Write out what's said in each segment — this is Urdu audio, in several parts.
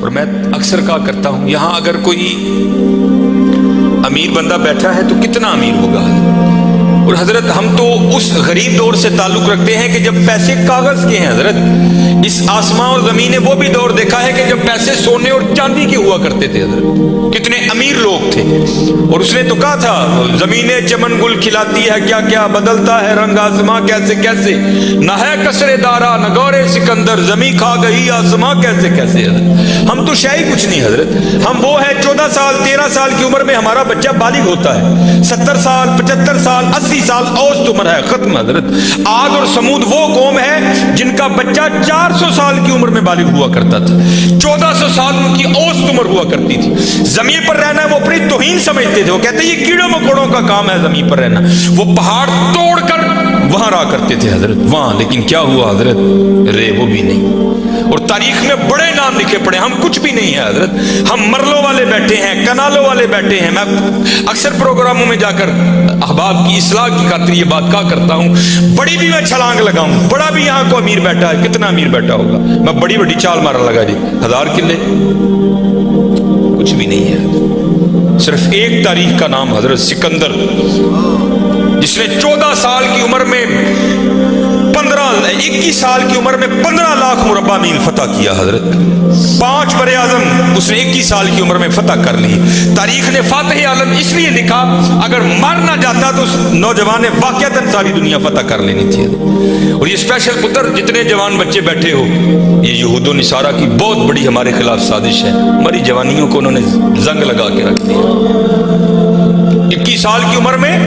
اور میں اکثر کہا کرتا ہوں یہاں اگر کوئی امیر بندہ بیٹھا ہے تو کتنا امیر ہوگا، اور حضرت ہم تو اس غریب دور سے تعلق رکھتے ہیں کہ جب پیسے کاغذ کے ہیں حضرت، اس آسمان اور زمین نے وہ بھی دور دیکھا ہے کہ جب پیسے سونے اور چاندی کے ہوا کرتے تھے حضرت، کتنے امیر لوگ تھے، اور اس نے تو کہا تھا زمینیں چمن گل کھلاتی ہے کیا کیا، بدلتا ہے رنگ آسماں کیسے کیسے، نہ ہے کسرے دارا نہ گورے سکندر، زمین کھا گئی آسماں کیسے کیسے۔ حضرت ہم تو شے ہی کچھ نہیں حضرت، ہم وہ ہے 14 سال 13 سال کی عمر میں ہمارا بچہ بالغ ہوتا ہے، 70 سال 75 سال 80 سال اوسط عمر ہے، ختم حضرت۔ عاد اور سمود وہ قوم ہے جن کا بچہ 400 سال کی عمر میں بالغ ہوا کرتا تھا، 1400 سال ان کی اوسط عمر ہوا کرتی تھی۔ زمین پر رہنا وہ اپنی توہین سمجھتے تھے، وہ کہتے ہیں یہ کیڑوں مکوڑوں کا کام ہے زمین پر رہنا، وہ پہاڑ توڑ کر وہاں رہا کرتے تھے حضرت وہاں، لیکن کیا ہوا حضرت، رے وہ بھی نہیں، اور تاریخ میں بڑے نام لکھے پڑے، ہم کچھ بھی نہیں ہے حضرت، ہم مرلوں والے بیٹھے ہیں، کنالوں والے بیٹھے ہیں۔ میں اکثر پروگراموں میں جا کر احباب کی اصلاح کی خاطر یہ بات کہا کرتا ہوں، بڑی بھی میں چھلانگ لگاؤں، بڑا بھی یہاں کو امیر بیٹھا ہے، کتنا امیر بیٹھا ہوگا، میں بڑی بڑی چال مارا لگا جی 1000 کلے، کچھ بھی نہیں ہے، صرف ایک تاریخ کا نام حضرت سکندر، جس نے 14 سال کی عمر میں 21 سال کی عمر میں 15 لاکھ مربع میل فتح کیا حضرت، 5 بر اعظم اس نے 21 سال کی عمر میں فتح کر لی۔ تاریخ نے فاتح عالم اس لیے لکھا، اگر مر نہ جاتا تو اس نوجوان نے واقعتاً ساری دنیا فتح کر لینی تھی۔ اور یہ اسپیشل پتر جتنے جوان بچے بیٹھے ہو، یہ یہود و نصارہ کی بہت بڑی ہمارے خلاف سازش ہے، ہماری جوانیوں کو انہوں نے زنگ لگا کے رکھ دیا۔ 21 سال کی عمر میں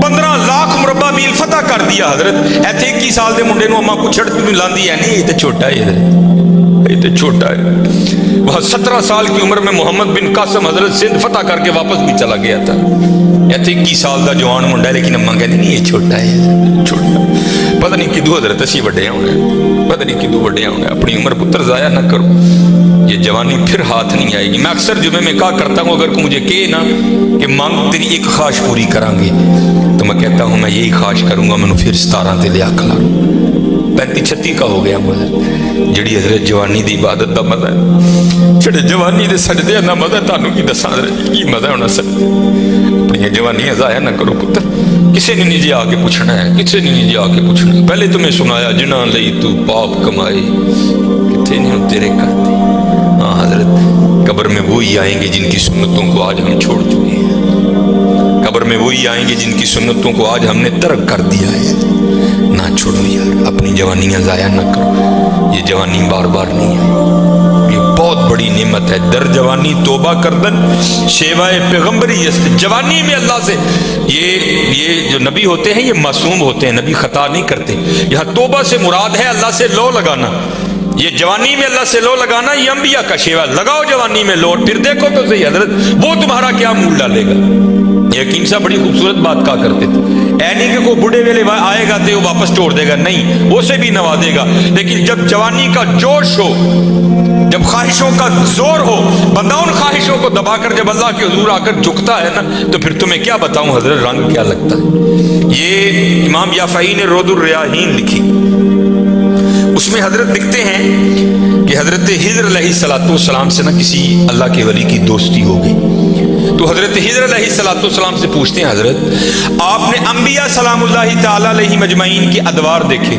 15 لاکھ مربع میل فتح کر دیا حضرت۔ ایتھے 21 سال دے منڈے نو اما کو چھڑ کیوں لاندی ہے، نہیں یہ تو چھوٹا ہے حضرت، یہ تو چھوٹا ہے۔ وہاں 17 سال کی عمر میں محمد بن قاسم حضرت سندھ فتح کر کے واپس بھی چلا گیا تھا، ایتھے 21 سال دا جوان منڈا ہے، لیکن اما کہتے نہیں یہ چھوٹا ہے، چھوٹا، پتہ نہیں کدو حضرت اسی وڈے ہونے، پتہ نہیں کدو وڈے ہونے، اپنی عمر پتر ضائع نہ کرو، یہ جوانی پھر ہاتھ نہیں آئے گی۔ میں اکثر جمعے میں کہا کرتا ہوں، اگر کوئی مجھے کہے نا کہ مانگ تیری ایک خواہش پوری کریں گے، تو میں کہتا ہوں میں یہی خواہش کروں گا، میں پھر 17 تے لیا کھلا 35-36 کا ہو گیا مگر جڑی حضرت جوانی دی عبادت دا مزہ ہے، جڑے جوانی دے سجدے دا مزہ ہے، تانوں کی دساں حضرت کی مزہ ہونا سجدے، اپنی جوانیاں ضائع نہ کرو پتر، کسے نے نہیں جی آ کے پوچھنا ہے، کسے نے نہیں جی آ کے پوچھنا ہے۔ پہلے تمہیں سنایا جنہاں لئی تو پاپ کمائے، کتنے نہیں تیرے کرتے۔ ہاں حضرت قبر میں وہی آئیں گے جن کی سنتوں کو آج ہم چھوڑ چکے ہیں، قبر میں وہی آئیں گے جن کی سنتوں کو آج ہم نے ترک کر دیا ہے۔ نہ چھوڑو یار، اپنی جوانیاں ضائع نہ کرو، یہ جوانی بار بار نہیں ہے، یہ بہت بڑی نعمت ہے۔ در جوانی توبہ کردن شیوائے پیغمبری است، جوانی میں اللہ سے یہ جو نبی ہوتے ہیں یہ معصوم ہوتے ہیں، نبی خطا نہیں کرتے۔ یہاں توبہ سے مراد ہے اللہ سے لو لگانا، یہ جوانی میں اللہ سے لو لگانا یہ انبیاء کا شیوا، لگاؤ جوانی میں لو، پھر دیکھو تو صحیح حضرت وہ تمہارا کیا مول ڈالے گا۔ یہ حکیم صاحب بڑی خوبصورت بات کہا کرتے تھے، اے نہیں کہ کوئی بڑھے ویلے آئے گا تو وہ واپس توڑ دے گا، نہیں، وہ سے بھی نوازے گا، لیکن جب جوانی کا جوش ہو، جب خواہشوں کا زور ہو، بندہ ان خواہشوں کو دبا کر جب اللہ کے حضور آ کر جھکتا ہے نا، تو پھر تمہیں کیا بتاؤں حضرت رنگ کیا لگتا ہے۔ یہ امام یافعی نے رود الریاحین لکھی، اس میں حضرت لکھتے ہیں کہ حضرت خضر علیہ السلام سے نہ کسی اللہ کے ولی کی دوستی ہو گئی، تو حضرت خضر علیہ السلام سے پوچھتے ہیں حضرت آپ نے انبیاء سلام اللہ تعالی علیہ مجمعین کے ادوار دیکھے،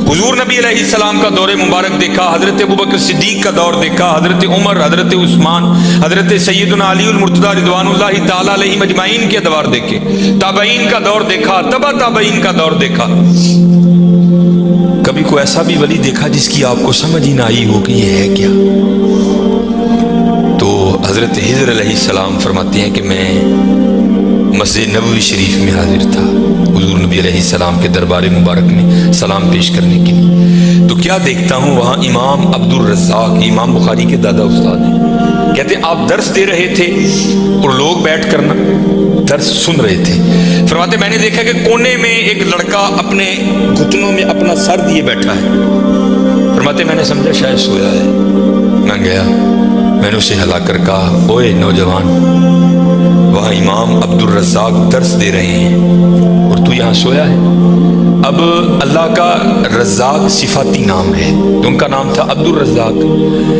حضور نبی علیہ السلام کا دور مبارک دیکھا، حضرت ابوبکر صدیق کا دور دیکھا، حضرت عمر، حضرت عثمان، حضرت سیدنا علی المرتضی رضوان اللہ تعالی علیہ مجمعین کے ادوار دیکھے، تابعین کا دور دیکھا، تبع تابعین کا دور دیکھا، کبھی کوئی ایسا بھی ولی دیکھا جس کی آپ کو سمجھ ہی نہ آئی ہو کہ یہ ہے کیا؟ تو حضرت خضر علیہ السلام فرماتے ہیں کہ میں مسجد نبوی شریف میں حاضر تھا حضور نبی علیہ السلام کے دربار مبارک میں سلام پیش کرنے کے لیے، تو کیا دیکھتا ہوں وہاں امام عبد الرزاق، امام بخاری کے دادا استاد ہیں، کہتے ہیں آپ درس دے رہے تھے اور لوگ بیٹھ کر نا درس سن رہے تھے، فرماتے میں نے دیکھا کہ کونے میں ایک لڑکا اپنے گھٹنوں میں اپنا سر دیے بیٹھا ہے، فرماتے میں نے سمجھا شاید سویا ہے، میں گیا، میں نے اسے ہلا کر کہا اوئے نوجوان، وہاں امام عبد الرزاق درس دے رہے ہیں اور تو یہاں سویا ہے؟ اب اللہ کا رزاق صفاتی نام ہے، تو ان کا نام تھا عبد الرزاق.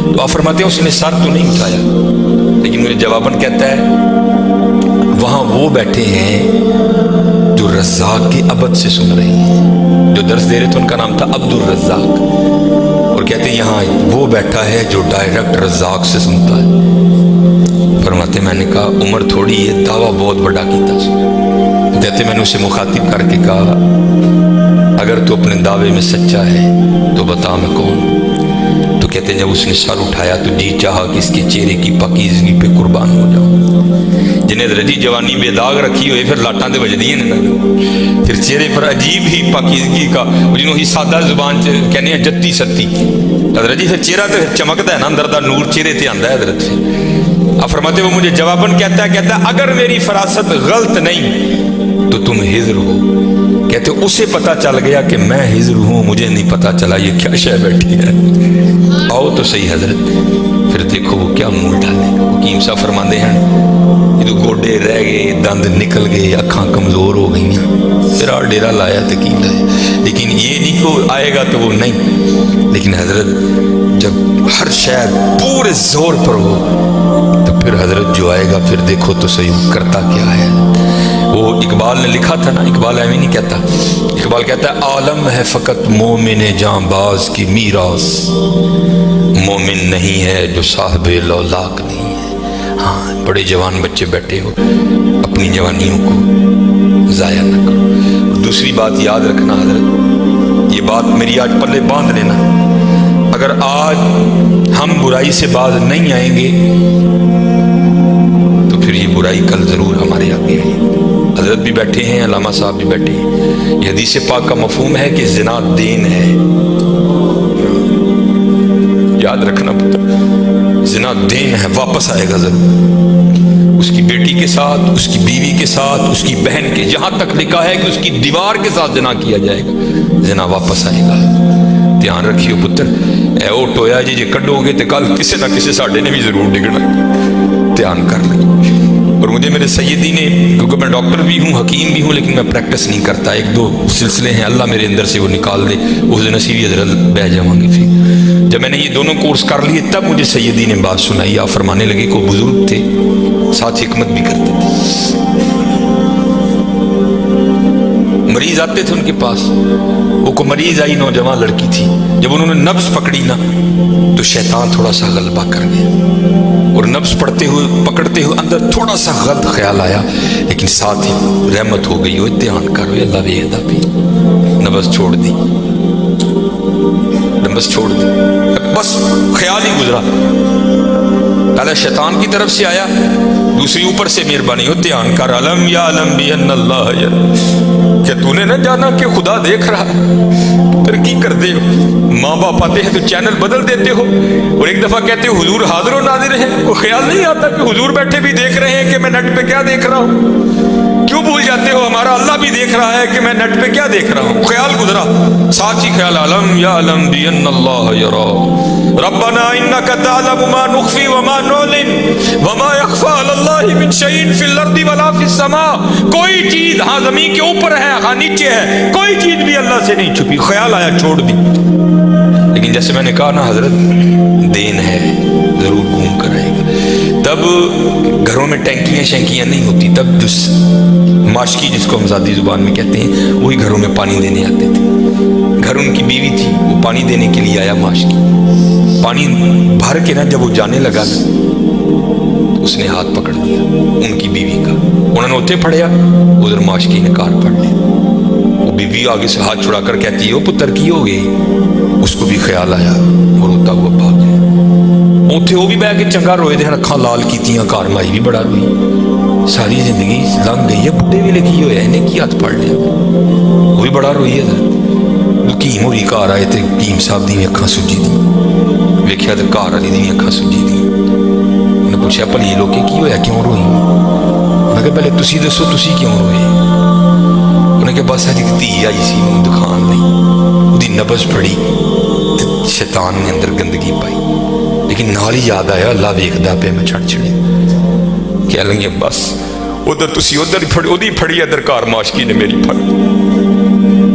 تو آپ فرماتے ہیں اس نے سر تو نہیں اٹھایا، لیکن مجھے جواباً کہتا ہے وہاں وہ بیٹھے ہیں جو رزاق کے ابد سے سن رہے ہیں. جو درس دے رہے تھے ان کا نام تھا عبد الرزاق، اور کہتے ہیں یہاں وہ بیٹھا ہے جو ڈائریکٹ رزاق سے سنتا ہے. فرماتے میں نے کہا عمر تھوڑی یہ دعویٰ بہت بڑا کیتا. کہتے میں نے اسے مخاطب کر کے کہا اگر تو اپنے دعوے میں سچا ہے تو بتا میں کون. تو کہتے ہیں جب اس نے سر اٹھایا تو جی چاہا کہ اس کے چہرے کی پاکیزگی پہ قربان ہو جاؤں. جنہیں رجی جوانی بے داغ رکھی ہوئے پھر لاٹاں دے وجدی ہیں نا، پھر چہرے پر عجیب ہی پاکیزگی کا جنہوں ہی سادہ زبان کہنے ہیں جتی ستی حضرت جی. پھر چہرہ تو چمکتا ہے نا، اندر دا نور چہرے تے آندا ہے حضرت. آپ فرماتے وہ مجھے جواباً کہتا ہے اگر میری فراست غلط نہیں تو تم ہجر ہو. کہتے اسے پتا چل گیا کہ میں ہجر ہوں، مجھے نہیں پتا چلا یہ کیا شے بیٹھی ہے. آؤ تو صحیح حضرت. پھر دیکھو وہ کیا منہ ڈالے. حکیم صاحب فرماندے ہیں جدو گوڈے رہ گئے، دند نکل گئے، اکھاں کمزور ہو گئی، پھر آ ڈیرا لایا تو کی لائے. لیکن یہ نہیں کہ آئے گا تو وہ نہیں. لیکن حضرت جب ہر شے پورے زور پر ہو تو پھر حضرت جو آئے گا پھر دیکھو تو صحیح کرتا کیا ہے. وہ اقبال نے لکھا تھا نا، اقبال ایویں نہیں کہتا. اقبال کہتا ہے عالم ہے فقط مومن جاں باز کی میراث، مومن نہیں ہے جو صاحب لولاک نہیں ہے. ہاں بڑے جوان بچے بیٹھے ہو، اپنی جوانیوں کو ضائع نہ کرو. دوسری بات یاد رکھنا حضرت، یہ بات میری آج پلے باندھ لینا، اگر آج ہم برائی سے باز نہیں آئیں گے تو پھر یہ برائی کل ضرور ہمارے آگے آئے. حضرت بھی بیٹھے ہیں، علامہ صاحب بھی بیٹھے ہیں. یہ حدیث پاک کا مفہوم ہے کہ زنا دین ہے. یاد رکھنا پتر، زنا دین ہے، واپس آئے گا ضرور. اس کی بیٹی کے ساتھ، اس کی بیوی کے ساتھ، اس کی بہن کے، جہاں تک لکھا ہے کہ اس کی دیوار کے ساتھ زنا کیا جائے گا، زنا واپس آئے گا. دھیان رکھیو پتر. اے او ٹویا جی کڈو گے تو کل کسی نہ کسی ساڈے نے بھی ضرور ڈگنا. دھیان کر لیں. اور مجھے میرے سیدی نے، کیونکہ میں ڈاکٹر بھی ہوں، حکیم بھی ہوں، لیکن میں پریکٹس نہیں کرتا. ایک دو سلسلے ہیں اللہ میرے اندر سے وہ نکال دے، اس دن اسی بھی حضرت بہ جاؤں گے. پھر جب میں نے یہ دونوں کورس کر لیے تب مجھے سیدی نے بات سنائی. آپ فرمانے لگے کوئی بزرگ تھے ساتھ حکمت بھی کرتے تھے. مریض آتے تھے ان کے پاس، وہ کو مریض آئی نوجوان لڑکی تھی. جب انہوں نے نبض پکڑی نا تو شیطان تھوڑا سا غلبہ کر گیا، اور نبض پڑھتے ہوئے پکڑتے ہوئے اندر تھوڑا سا غلط خیال آیا، لیکن ساتھ ہی رحمت ہو گئی. وہ دھیان کرو اللہ ویدہ بھی نبض چھوڑ دی، نبض چھوڑ دی، بس خیال ہی گزرا. پہلے شیطان کی طرف سے آیا، دوسری اوپر سے مہربانی ہو. دھیان کر علم یا علم بھی ان اللہ یا، کیا تو نے نہ جانا کہ خدا دیکھ رہا؟ ترقی کر دے. ماں باپ آتے ہیں تو چینل بدل دیتے ہو، اور ایک دفعہ کہتے ہو حضور حاضر و ناظر ہیں. وہ خیال نہیں آتا کہ حضور بیٹھے بھی دیکھ رہے ہیں کہ میں نیٹ پہ کیا دیکھ رہا ہوں. کیوں بھول جاتے ہو ہمارا اللہ بھی دیکھ رہا ہے کہ میں نیٹ پہ کیا دیکھ رہا ہوں. خیال گزرا، ساتھ ہی خیال علم یا علم بھی ان اللہ یرا ربنا انک تعلم ما نخفی وما نعلن وما یخفی علی اللہ من شیء فی الارض ولا فی السماء. کوئی چیز ہاں زمین کے اوپر ہے، ہاں نیچے ہے، کوئی چیز بھی اللہ سے نہیں چھپی. خیال آیا چھوڑ دی. لیکن جیسے میں نے کہا نا حضرت دین ہے، ضرور گھوم کر آئے گا. تب گھروں میں ٹینکیاں شینکیاں نہیں ہوتی، تب جو ماشکی جس کو ہم ذاتی زبان میں کہتے ہیں وہی گھروں میں پانی دینے آتے تھے. گھر ان کی بیوی تھی، وہ پانی دینے کے لیے آیا. ماشکی پانی بھر کے نا جب وہ جانے لگا تو اس نے ہاتھ پکڑ دیا ان کی بیوی کا. انہوں نے اتنے پھڑیا، ادھر ماشکی نے کار پڑ لیا. وہ بیوی آگے سے ہاتھ چھڑا کر کہتی ہے وہ پتر کی ہو گئی. اس کو بھی خیال آیا اور روتا ہوا بھاگ گیا. اتنے وہ بھی بہ کے چنگا روئے دے، اکھاں لال کیتیاں، کار مائی بھی بڑا روئی. ساری زندگی لنگ گئی ہے، بڈھے بھی لکھی ہوئے انہیں کی ہاتھ پڑ لیا. وہ بھی بڑا روئی ہے. حکیم ہوئی گھر آئے تو حکیم صاحب دی اکھاں سجی دی، ویکھیا تو گھر والی دی اکھاں سجی دی. انہیں پوچھا بھلی لوگ کی ہویا کیوں روئی؟ انہیں کہا پہلے تسی دسو تسی کیوں روئے؟ انہیں کہا بس ایک دھی آئی سی منہ دکھان نہیں، دی نبض پڑی، شیطان نے اندر گندگی پائی. لیکن نال ہی یاد آیا اللہ ویکھدا پیا میں چھڑ چھڑے. کہہ لیں گے بس ادھر تسی ادھر پھڑی، ادھی پھڑی ادھر کار ماشکی نے میری پھڑ.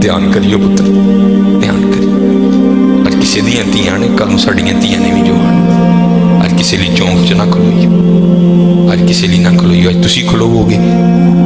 ਧਿਆਨ ਕਰਿਓ ਪੁੱਤਰ, ਧਿਆਨ ਕਰਿਓ। ਅੱਜ ਕਿਸੇ ਦੀਆਂ ਧੀਆਂ ਨੇ, ਕੱਲ ਨੂੰ ਸਾਡੀਆਂ ਧੀਆਂ ਨੇ ਵੀ ਜੋ ਆਉਣ। ਅੱਜ ਕਿਸੇ ਲਈ ਚੌਂਕ 'ਚ ਨਾ ਖਲੋਈਓ, ਅੱਜ ਕਿਸੇ ਲਈ ਨਾ ਖਲੋਈਓ। ਅੱਜ ਤੁਸੀਂ ਖਲੋਵੋਗੇ,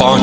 5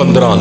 15